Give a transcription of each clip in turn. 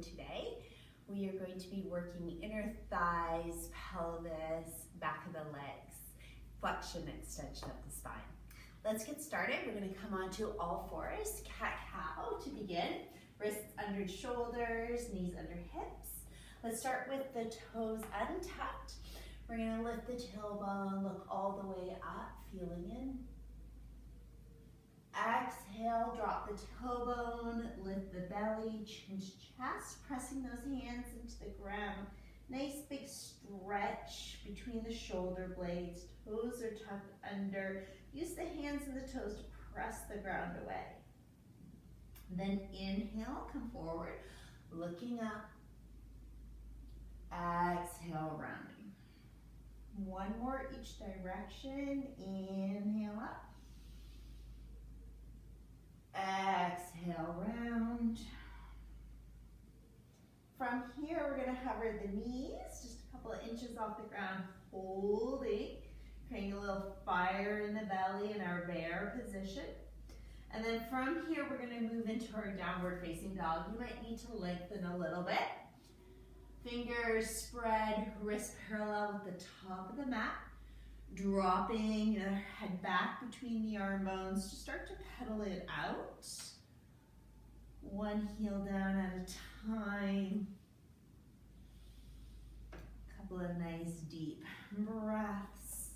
today. We are going to be working inner thighs, pelvis, back of the legs, flexion, extension of the spine. Let's get started. We're going to come onto all fours, cat-cow to begin. Wrists under shoulders, knees under hips. Let's start with the toes untucked. We're going to lift the tailbone, look all the way up, feeling in. Exhale, drop the tailbone, lift the belly, chin to chest, pressing those hands into the ground. Nice big stretch between the shoulder blades. Toes are tucked under. Use the hands and the toes to press the ground away. Then inhale, come forward, looking up. Exhale, rounding. One more each direction. Inhale up. Exhale, round. From here, we're going to hover the knees just a couple of inches off the ground, holding, creating a little fire in the belly in our bear position. And then from here, we're going to move into our downward facing dog. You might need to lengthen a little bit. Fingers spread, wrist parallel with the top of the mat. Dropping your head back between the arm bones to start to pedal it out. One heel down at a time. Couple of nice deep breaths.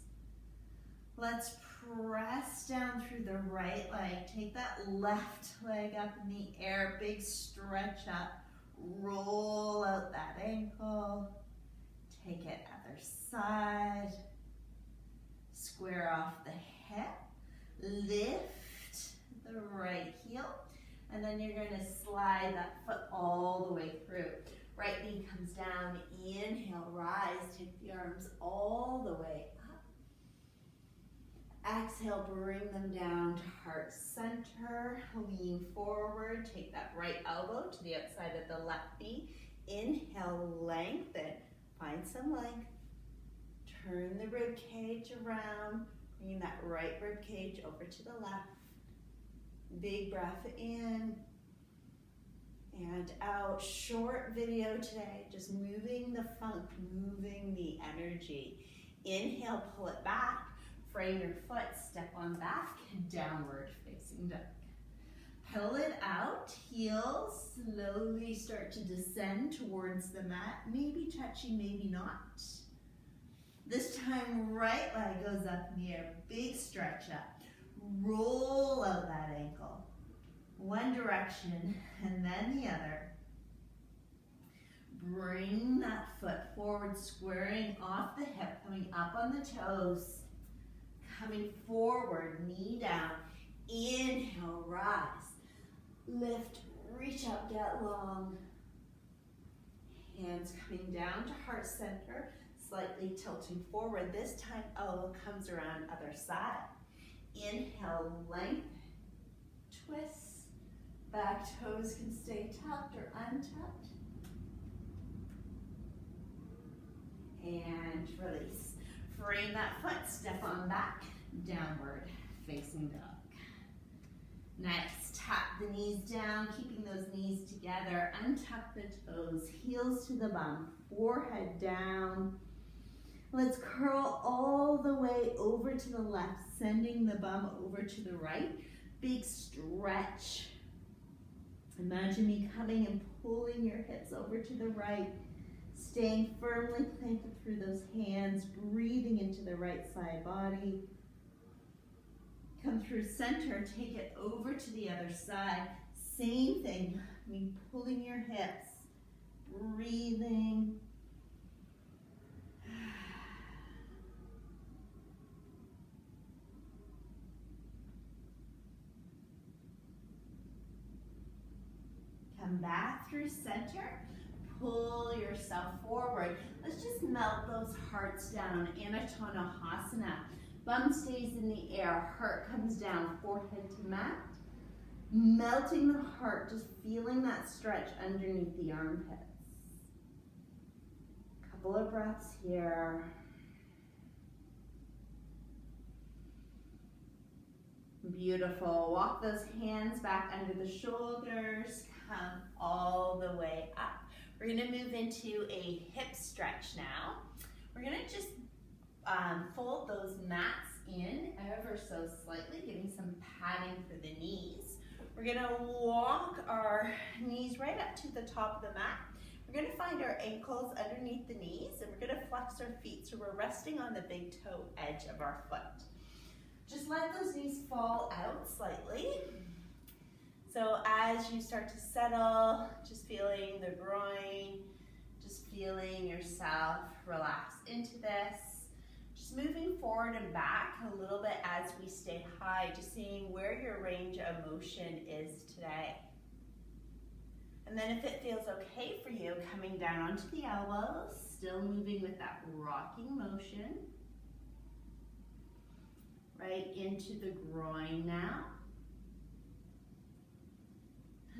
Let's press down through the right leg. Take that left leg up in the air. Big stretch up. Roll out that ankle. Take it other side. Square off the hip, lift the right heel, and then you're going to slide that foot all the way through. Right knee comes down, inhale, rise, take the arms all the way up. Exhale, bring them down to heart center, lean forward, take that right elbow to the outside of the left knee. Inhale, lengthen, find some length. Turn the rib cage around, bring that right rib cage over to the left. Big breath in and out. Short video today, just moving the funk, moving the energy. Inhale, pull it back, frame your foot, step on back, downward facing dog. Pedal it out, heels slowly start to descend towards the mat, maybe touching, maybe not. This time, right leg goes up in the air, big stretch up. Roll out that ankle. One direction and then the other. Bring that foot forward, squaring off the hip, coming up on the toes. Coming forward, knee down. Inhale, rise. Lift, reach up, get long. Hands coming down to heart center. Slightly tilting forward. This time, elbow comes around other side. Inhale, lengthen, twist. Back toes can stay tucked or untucked. And release. Frame that foot, step on back, downward facing dog. Next, tap the knees down, keeping those knees together. Untuck the toes, heels to the bum, forehead down. Let's curl all the way over to the left, sending the bum over to the right. Big stretch. Imagine me coming and pulling your hips over to the right, staying firmly planted through those hands, breathing into the right side body. Come through center, take it over to the other side. Same thing, me pulling your hips, breathing. Come back through center, pull yourself forward. Let's just melt those hearts down, Anasana. Bum stays in the air, heart comes down, forehead to mat. Melting the heart, just feeling that stretch underneath the armpits. Couple of breaths here. Beautiful. Walk those hands back under the shoulders. Come all the way up. We're gonna move into a hip stretch now. We're gonna just fold those mats in ever so slightly, giving some padding for the knees. We're gonna walk our knees right up to the top of the mat. We're gonna find our ankles underneath the knees, and we're gonna flex our feet so we're resting on the big toe edge of our foot. Just let those knees fall out slightly. So as you start to settle, just feeling the groin, just feeling yourself relax into this. Just moving forward and back a little bit as we stay high, just seeing where your range of motion is today. And then if it feels okay for you, coming down onto the elbows, still moving with that rocking motion. Right into the groin now.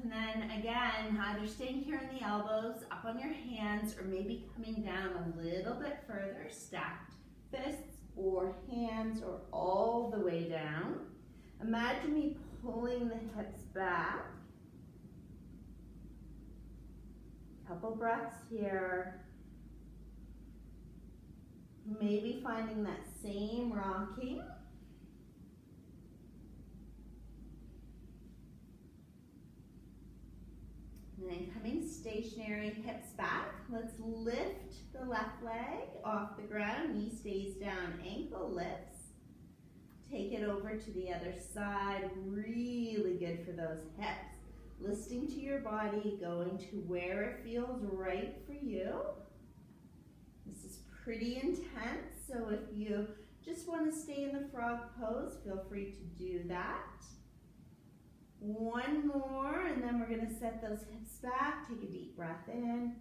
And then again, either staying here in the elbows, up on your hands, or maybe coming down a little bit further, stacked fists or hands or all the way down. Imagine me pulling the hips back. Couple breaths here. Maybe finding that same rocking. And then coming stationary, hips back. Let's lift the left leg off the ground. Knee stays down, ankle lifts. Take it over to the other side. Really good for those hips. Listening to your body, going to where it feels right for you. This is pretty intense, so if you just want to stay in the frog pose, feel free to do that. One more, and then we're going to set those hips back. Take a deep breath in.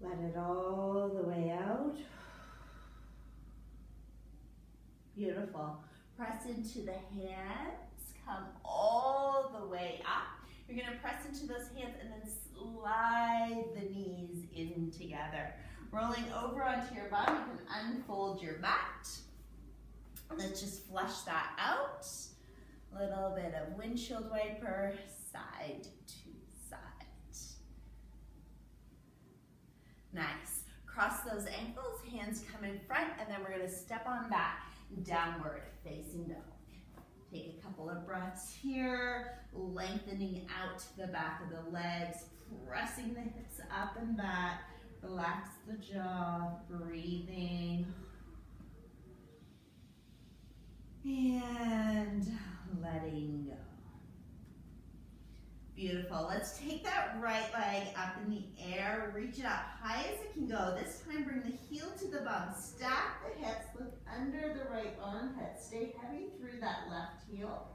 Let it all the way out. Beautiful. Press into the hands. Come all the way up. You're going to press into those hands and then slide the knees in together. Rolling over onto your bum, you can unfold your mat. Let's just flush that out. Little bit of windshield wiper, side to side. Nice. Cross those ankles, hands come in front, and then we're going to step on back, downward facing dog. Take a couple of breaths here, lengthening out the back of the legs, pressing the hips up and back. Relax the jaw, breathing. And letting go. Beautiful. Let's take that right leg up in the air. Reach it up high as it can go. This time bring the heel to the bum. Stack the hips. Look under the right armpit. Stay heavy through that left heel.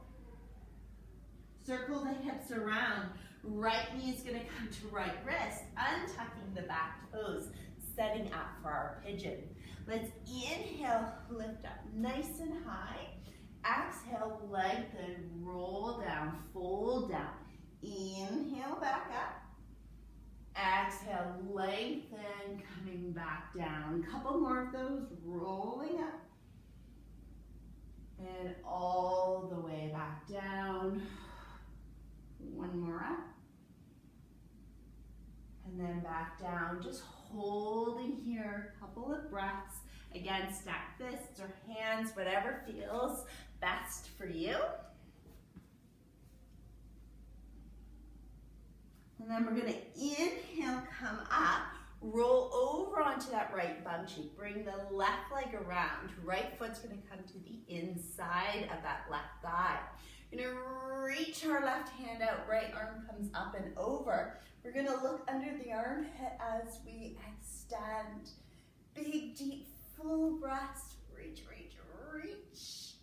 Circle the hips around. Right knee is going to come to right wrist. Untucking the back toes. Setting up for our pigeon. Let's inhale, lift up nice and high. Exhale, lengthen, roll down, fold down. Inhale, back up. Exhale, lengthen, coming back down. Couple more of those, rolling up. And all the way back down. One more up. And then back down, just holding here, couple of breaths. Again, stack fists or hands, whatever feels best for you. And then we're going to inhale, come up, roll over onto that right bum cheek. Bring the left leg around. Right foot's going to come to the inside of that left thigh. We're going to reach our left hand out. Right arm comes up and over. We're going to look under the armpit as we extend. Big, deep, full breaths. Reach, reach, reach.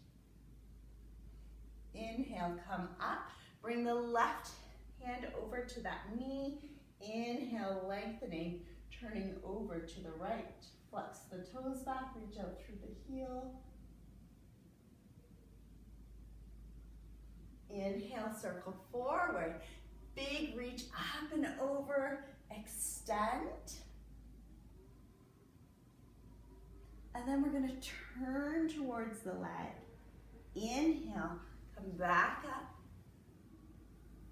Inhale, come up. Bring the left hand over to that knee. Inhale, lengthening, turning over to the right. Flex the toes back, reach out through the heel. Inhale, circle forward. Big reach up and over, extend. And then we're going to turn towards the leg. Inhale, come back up.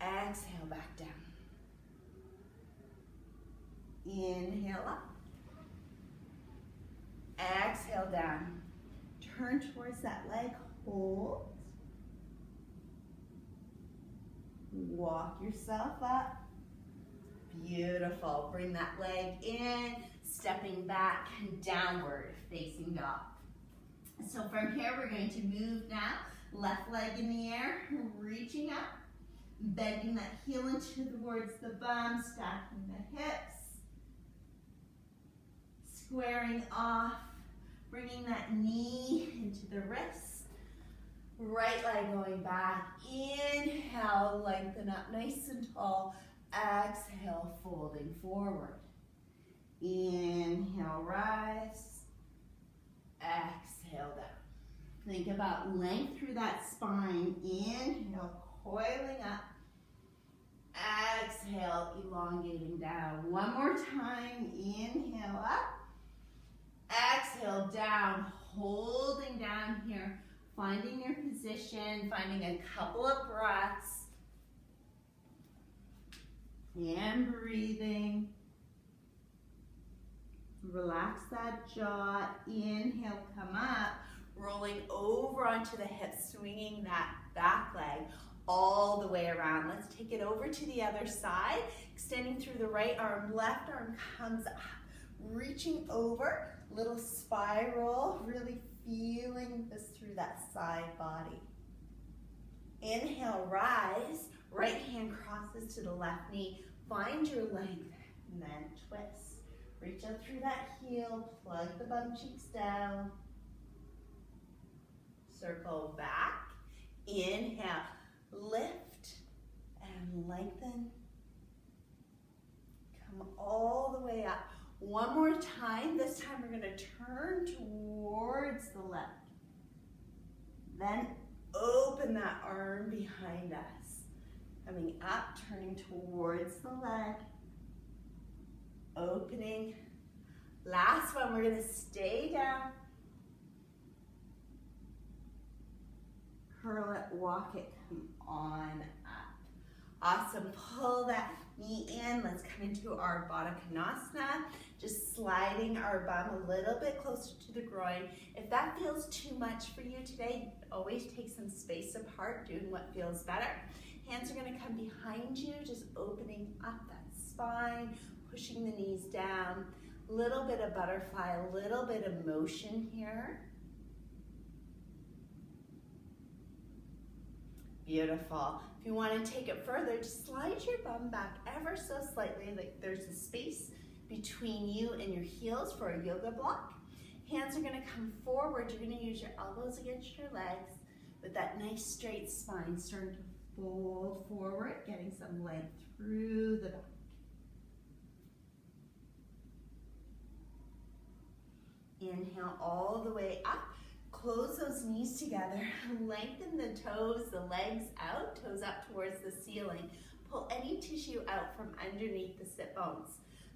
Exhale, back down. Inhale up. Exhale down. Turn towards that leg, hold. Walk yourself up. Beautiful. Bring that leg in, stepping back, downward, facing dog. So from here, we're going to move now. Left leg in the air, reaching up, bending that heel into towards the bum, stacking the hips, squaring off, bringing that knee into the wrist. Right leg going back. Inhale, lengthen up nice and tall. Exhale, folding forward. Inhale, rise. Exhale, down. Think about length through that spine. Inhale, coiling up. Exhale, elongating down. One more time. Inhale, up. Exhale, down. Holding down here. Finding your position. Finding a couple of breaths. And breathing. Relax that jaw. Inhale, come up. Rolling over onto the hips, swinging that back leg all the way around. Let's take it over to the other side. Extending through the right arm, left arm comes up. Reaching over, little spiral, really feeling this through that side body. Inhale, rise. Right hand crosses to the left knee. Find your length and then twist. Reach out through that heel, plug the bum cheeks down. Circle back. Inhale, lift and lengthen. Come all the way up. One more time. This time we're going to turn towards the left. Then open that arm behind us. Coming up, turning towards the leg. Opening. Last one, we're going to stay down. Curl it, walk it, come on up. Awesome, pull that knee in. Let's come into our Vata Kanasana. Just sliding our bum a little bit closer to the groin. If that feels too much for you today, always take some space apart, doing what feels better. Hands are gonna come behind you, just opening up that spine, pushing the knees down. A little bit of butterfly, a little bit of motion here. Beautiful. If you want to take it further, just slide your bum back ever so slightly, like there's a space between you and your heels for a yoga block. Hands are going to come forward. You're going to use your elbows against your legs with that nice straight spine, starting to fold forward, getting some length through the back. Inhale all the way up. Close those knees together. Lengthen the toes, the legs out, toes up towards the ceiling. Pull any tissue out from underneath the sit bones.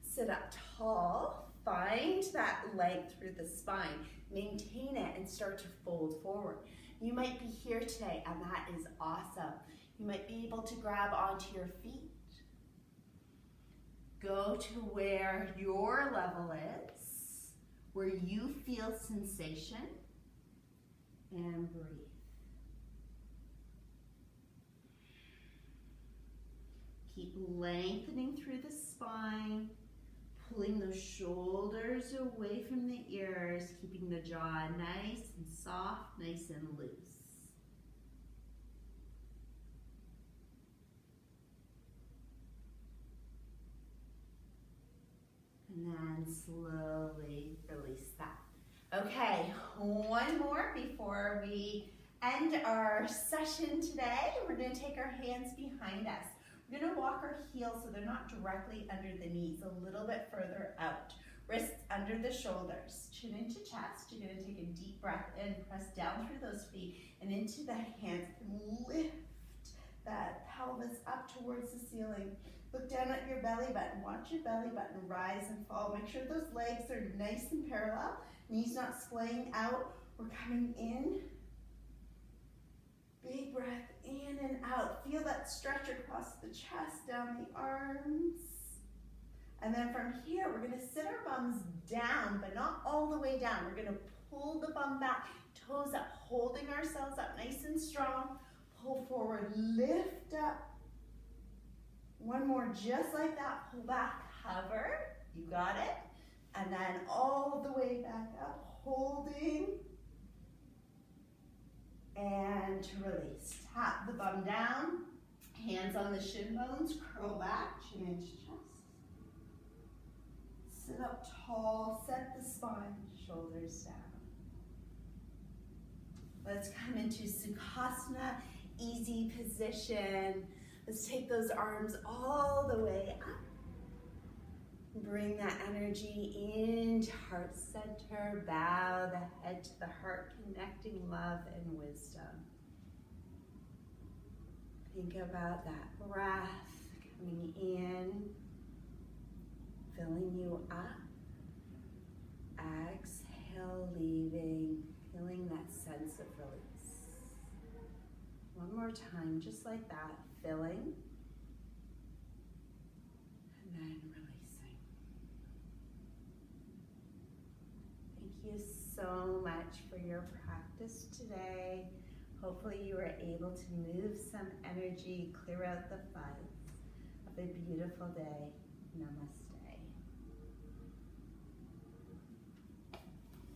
Sit up tall. Find that length through the spine. Maintain it and start to fold forward. You might be here today, and that is awesome. You might be able to grab onto your feet. Go to where your level is, where you feel sensation, and breathe. Keep lengthening through the spine, pulling those shoulders away from the ears, keeping the jaw nice and soft, nice and loose. And then slowly release that. Okay, one more before we end our session today. We're going to take our hands behind us. We're going to walk our heels so they're not directly under the knees, a little bit further out. Wrists under the shoulders, chin into chest. You're going to take a deep breath in, press down through those feet and into the hands, and lift that pelvis up towards the ceiling. Look down at your belly button. Watch your belly button rise and fall. Make sure those legs are nice and parallel. Knees not splaying out. We're coming in. Big breath in and out. Feel that stretch across the chest, down the arms. And And then from here, we're gonna sit our bums down, but not all the way down. We're gonna pull the bum back, toes up, holding ourselves up nice and strong. Pull forward, lift up. One more, just like that, pull back, hover, you got it. And then all the way back up, holding. And to release. Tap the bum down, hands on the shin bones, curl back, chin into chest. Sit up tall, set the spine, shoulders down. Let's come into Sukhasana, easy position. Let's take those arms all the way up. Bring that energy into heart center. Bow the head to the heart, connecting love and wisdom. Think about that breath coming in, filling you up. Exhale, leaving, feeling that sense of release. One more time, just like that, filling, and then releasing. Thank you so much for your practice today. Hopefully you were able to move some energy, clear out the fuzz. Have a beautiful day. Namaste.